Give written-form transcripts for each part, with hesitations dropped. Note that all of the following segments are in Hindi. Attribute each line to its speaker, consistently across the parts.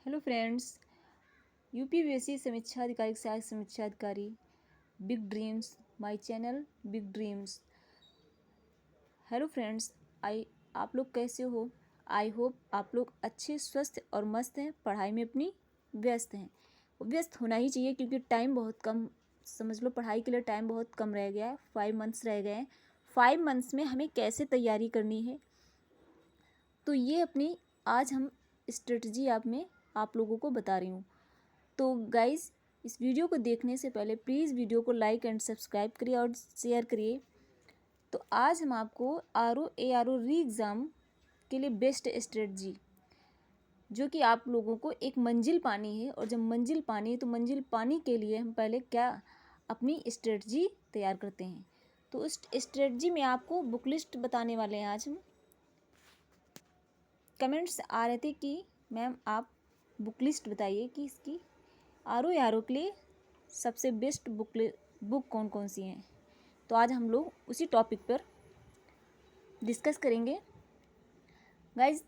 Speaker 1: Hello friends. यूपीपीएससी समीक्षा अधिकारी सहायक समीक्षा अधिकारी big dreams my channel big dreams. Hello friends, आप लोग कैसे हो? आई होप आप लोग अच्छे स्वस्थ और मस्त हैं, पढ़ाई में अपनी व्यस्त हैं। व्यस्त होना ही चाहिए क्योंकि टाइम बहुत कम, समझ लो पढ़ाई के लिए टाइम बहुत कम रह गया है। 5 मंथ्स रह गए हैं। 5 मंथ्स में हमें कैसे तैयारी करनी है, तो ये अपनी आज हम स्ट्रेटजी आप लोगों को बता रही हूँ। तो गाइज़, इस वीडियो को देखने से पहले प्लीज़ वीडियो को लाइक एंड सब्सक्राइब करिए और शेयर करिए। तो आज हम आपको ARO री एग्ज़ाम के लिए बेस्ट स्ट्रेटजी, जो कि आप लोगों को एक मंजिल पानी है, और जब मंजिल पानी है तो मंजिल पानी के लिए हम पहले क्या अपनी स्ट्रेटजी तैयार करते हैं। तो उस स्ट्रेटजी में आपको बुक लिस्ट बताने वाले हैं आज हम। कमेंट्स आ रहे थे कि मैम आप बुक लिस्ट बताइए कि इसकी आर ओ के लिए सबसे बेस्ट बुक कौन कौन सी हैं। तो आज हम लोग उसी टॉपिक पर डिस्कस करेंगे। गाइज,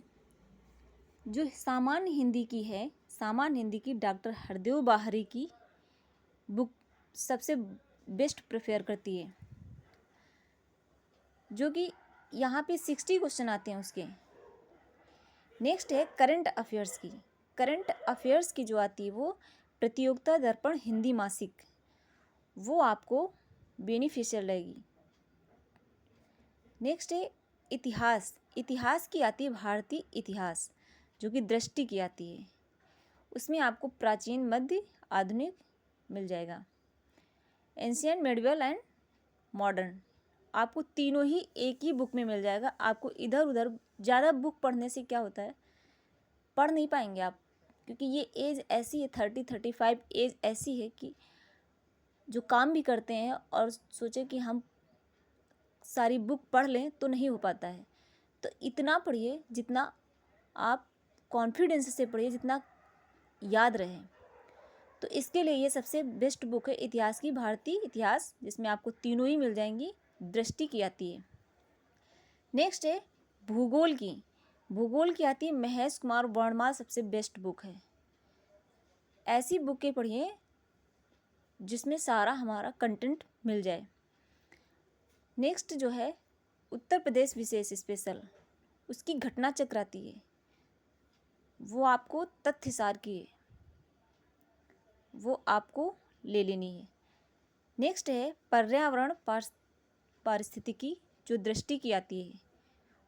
Speaker 1: जो सामान्य हिंदी की है, सामान्य हिंदी की डॉक्टर हरदेव बाहरी की बुक सबसे बेस्ट प्रेफर करती है, जो कि यहाँ पे 60 क्वेश्चन आते हैं उसके। नेक्स्ट है करंट अफेयर्स की। करंट अफेयर्स की जो आती है वो प्रतियोगिता दर्पण हिंदी मासिक, वो आपको बेनिफिशियल रहेगी। नेक्स्ट है इतिहास। इतिहास की आती है भारतीय इतिहास, जो कि दृष्टि की आती है। उसमें आपको प्राचीन, मध्य, आधुनिक मिल जाएगा। एंशियंट, मेडिवल एंड मॉडर्न, आपको तीनों ही एक ही बुक में मिल जाएगा। आपको इधर उधर ज़्यादा बुक पढ़ने से क्या होता है, पढ़ नहीं पाएंगे आप, क्योंकि ये एज ऐसी है, 30-35 एज ऐसी है कि जो काम भी करते हैं और सोचे कि हम सारी बुक पढ़ लें तो नहीं हो पाता है। तो इतना पढ़िए जितना आप कॉन्फिडेंस से पढ़िए, जितना याद रहे। तो इसके लिए ये सबसे बेस्ट बुक है इतिहास की, भारतीय इतिहास, जिसमें आपको तीनों ही मिल जाएंगी। दृष्टि की आती है। नेक्स्ट है भूगोल की। भूगोल की आती है महेश कुमार वर्मा, सबसे बेस्ट बुक है। ऐसी बुकें पढ़िए जिसमें सारा हमारा कंटेंट मिल जाए। नेक्स्ट जो है उत्तर प्रदेश विशेष स्पेशल, उसकी घटना चक्र आती है, वो आपको तथ्यसार की है, वो आपको ले लेनी है। नेक्स्ट है पर्यावरण पारिस्थितिकी, जो दृष्टि की आती है,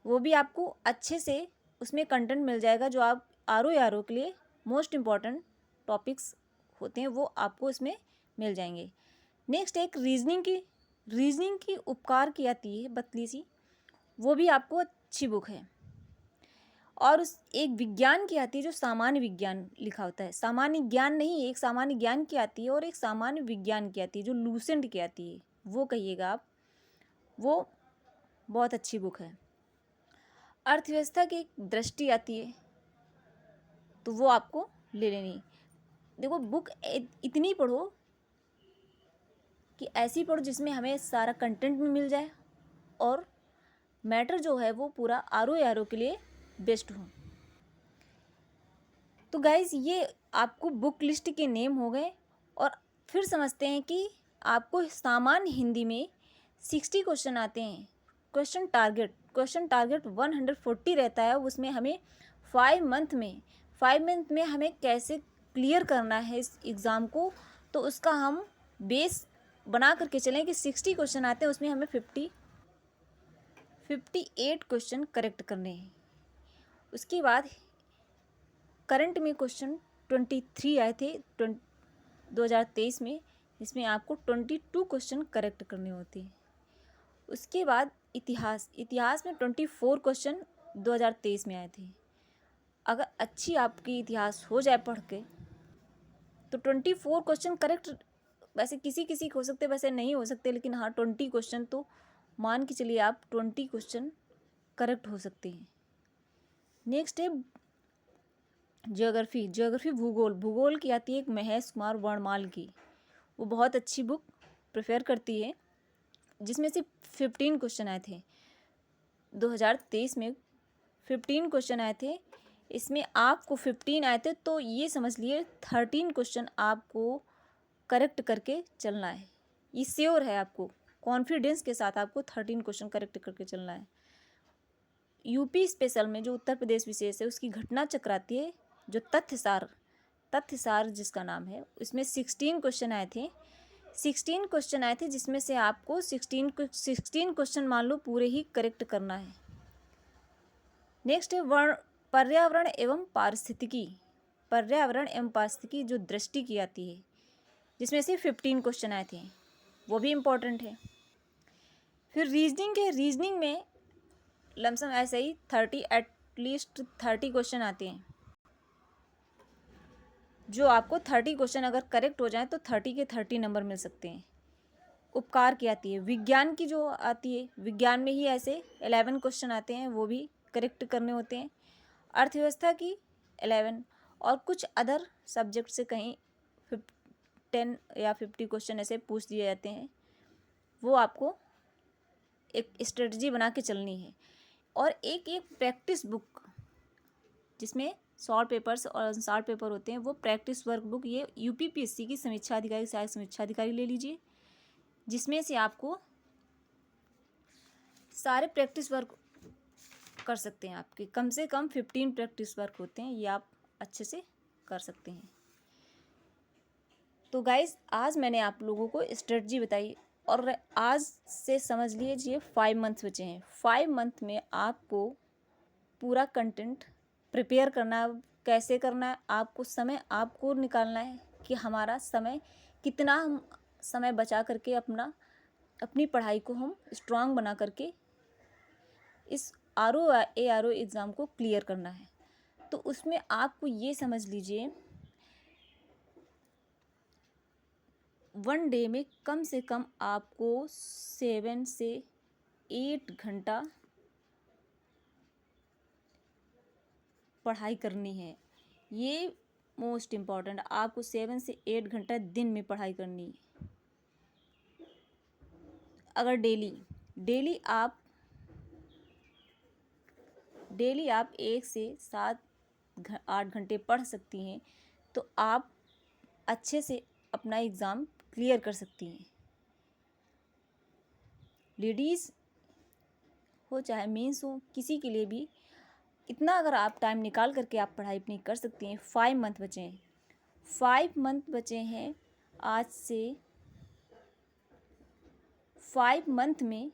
Speaker 1: वो भी आपको अच्छे से उसमें कंटेंट मिल जाएगा। जो आप आर ओ के लिए मोस्ट इम्पॉर्टेंट टॉपिक्स होते हैं वो आपको इसमें मिल जाएंगे। नेक्स्ट एक रीजनिंग की उपकार की आती है, पतली सी, वो भी आपको अच्छी बुक है। और उस एक विज्ञान की आती है, जो सामान्य विज्ञान लिखा होता है। सामान्य ज्ञान नहीं, एक सामान्य ज्ञान की आती है और एक सामान्य विज्ञान की आती है, जो लूसेंट की आती है, वो कहिएगा आप, वो बहुत अच्छी बुक है। अर्थव्यवस्था की एक दृष्टि आती है, तो वो आपको ले लेनी। देखो, बुक इतनी पढ़ो कि ऐसी पढ़ो जिसमें हमें सारा कंटेंट भी मिल जाए और मैटर जो है वो पूरा आर ओ के लिए बेस्ट हो। तो गाइज़, ये आपको बुक लिस्ट के नेम हो गए। और फिर समझते हैं कि आपको सामान्य हिंदी में 60 क्वेश्चन आते हैं। क्वेश्चन टारगेट 140 रहता है। उसमें हमें 5 मंथ में हमें कैसे क्लियर करना है इस एग्ज़ाम को, तो उसका हम बेस बना करके चलें कि 60 क्वेश्चन आते हैं, उसमें हमें 58 क्वेश्चन करेक्ट करने हैं। उसके बाद करंट में क्वेश्चन 23 आए थे 2023 में, इसमें आपको 22 क्वेश्चन करेक्ट करने होते हैं। उसके बाद इतिहास में 24 क्वेश्चन 2023 में आए थे। अगर अच्छी आपकी इतिहास हो जाए पढ़ के, तो 24 क्वेश्चन करेक्ट, वैसे किसी हो सकते, वैसे नहीं हो सकते, लेकिन हाँ 20 क्वेश्चन तो मान के चलिए आप 20 क्वेश्चन करेक्ट हो सकते हैं। नेक्स्ट है ज्योग्राफी भूगोल की आती है एक महेश कुमार वर्णमाल की, वो बहुत अच्छी बुक प्रेफर करती है, जिसमें से 15 क्वेश्चन आए थे 2023 में। 15 क्वेश्चन आए थे इसमें आपको 15 आए थे, तो ये समझ लिए 13 क्वेश्चन आपको करेक्ट करके चलना है। ये श्योर है, आपको कॉन्फिडेंस के साथ आपको 13 क्वेश्चन करेक्ट करके चलना है। यूपी स्पेशल में जो उत्तर प्रदेश विशेष है उसकी घटना चक्र आती है, जो तथ्यसार जिसका नाम है, उसमें 16 क्वेश्चन आए थे। 16 क्वेश्चन आए थे जिसमें से आपको 16 क्वेश्चन मान लो पूरे ही करेक्ट करना है। नेक्स्ट है पर्यावरण एवं पारिस्थितिकी जो दृष्टि की आती है, जिसमें से 15 क्वेश्चन आए थे, वो भी इम्पोर्टेंट है। फिर रीजनिंग में लमसम ऐसे ही 30 एटलीस्ट 30 क्वेश्चन आते हैं, जो आपको 30 क्वेश्चन अगर करेक्ट हो जाए तो 30 के 30 नंबर मिल सकते हैं। उपकार की आती है, विज्ञान की जो आती है, विज्ञान में ही ऐसे 11 क्वेश्चन आते हैं, वो भी करेक्ट करने होते हैं। अर्थव्यवस्था की 11 और कुछ अदर सब्जेक्ट से कहीं 10 या 50 क्वेश्चन ऐसे पूछ दिए जाते हैं, वो आपको एक स्ट्रेटजी बना के चलनी है। और एक प्रैक्टिस बुक जिसमें शॉर्ट पेपर्स और शॉर्ट पेपर होते हैं, वो प्रैक्टिस वर्क बुक ये यूपीपीएससी की समीक्षा अधिकारी सहायक समीक्षा अधिकारी ले लीजिए, जिसमें से आपको सारे प्रैक्टिस वर्क कर सकते हैं। आपके कम से कम 15 प्रैक्टिस वर्क होते हैं, ये आप अच्छे से कर सकते हैं। तो गाइज आज मैंने आप लोगों को स्ट्रेटजी बताई, और आज से समझ लीजिए 5 मंथ बचे हैं। 5 मंथ में आपको पूरा कंटेंट प्रिपेयर करना है। कैसे करना है, आपको समय आपको निकालना है कि हमारा समय कितना, हम समय बचा करके अपनी पढ़ाई को हम स्ट्रांग बना करके इस ARO एग्ज़ाम को क्लियर करना है। तो उसमें आपको ये समझ लीजिए 1 डे में कम से कम आपको 7 से 8 घंटा पढ़ाई करनी है। ये मोस्ट इम्पॉर्टेंट, आपको 7 से 8 घंटा दिन में पढ़ाई करनी है। अगर डेली आप 1 से 7-8 घंटे पढ़ सकती हैं, तो आप अच्छे से अपना एग्ज़ाम क्लियर कर सकती हैं। लेडीज़ हो चाहे मेंस हो, किसी के लिए भी इतना अगर आप टाइम निकाल करके आप पढ़ाई अपनी कर सकती हैं। 5 मंथ बचे हैं, 5 मंथ बचे हैं आज से। 5 मंथ में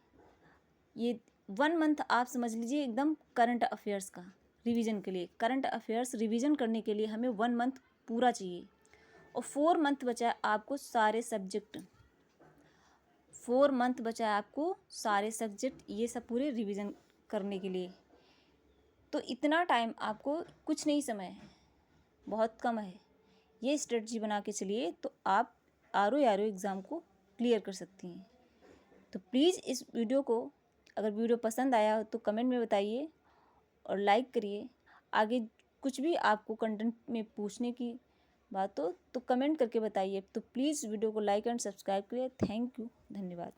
Speaker 1: ये 1 मंथ आप समझ लीजिए एकदम करंट अफेयर्स का रिवीजन के लिए। करंट अफेयर्स रिवीजन करने के लिए हमें 1 मंथ पूरा चाहिए, और 4 मंथ बचा है आपको सारे सब्जेक्ट। 4 मंथ बचा है आपको सारे सब्जेक्ट ये सब पूरे रिवीजन करने के लिए। तो इतना टाइम आपको कुछ नहीं, समय है बहुत कम है। ये स्ट्रेटजी बना के चलिए तो आप ARO एग्ज़ाम को क्लियर कर सकती हैं। तो प्लीज़ इस वीडियो को, अगर वीडियो पसंद आया हो तो कमेंट में बताइए और लाइक करिए। आगे कुछ भी आपको कंटेंट में पूछने की बात हो तो कमेंट करके बताइए। तो प्लीज़ वीडियो को लाइक एंड सब्सक्राइब करिए। थैंक यू, धन्यवाद।